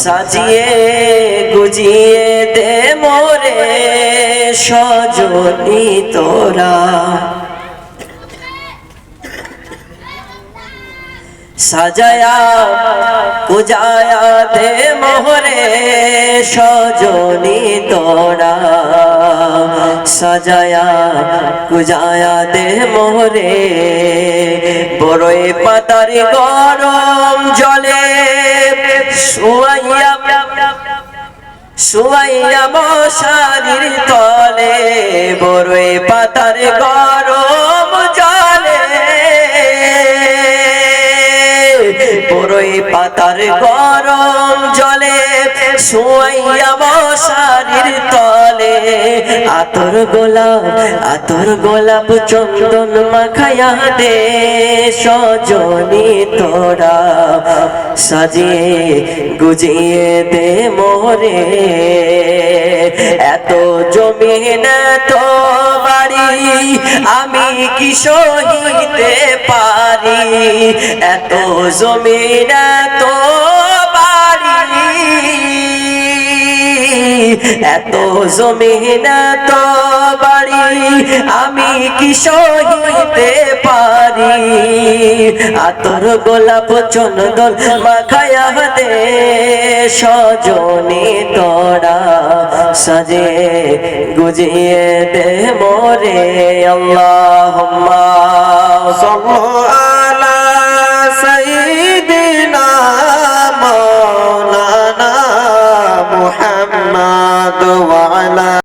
সাজিয়ে গুজিয়ে দে মোরে সজনী তোরা, সাজায়া গুজায়া দে মোরে সজনী তোরা, সাজায়া গুজায়া দে মোরে বড়ই পাতার গরম জলে শুয়াইয়া শুয়াইয়া মশারির তলে, বড়ই পাতার গরম জলে, বড়ই পাতার গরম জলে শুয়াইয়া মশারির তলে, আতর গোলাপ চন্দন মাখায়া দে সজনী তোরা, সাজিয়ে গুজিয়ে দে মোরে এত জমিন তো বাড়ি আমি কি সহিতে পারি, এত জমিন তো বাড়ি, এত জমিন তো বাড়ি আমি কি সহিতে পারি, আতর গোলাপ চন্দন মাখায়া দে সজনী তোরা, সাজে গুজিয়ে দে মোরে। আল্লাহুম্মা সাল্লি আলা সাইয়্যিদিনা মাওলানা মুহাম্মদ ওয়া আলা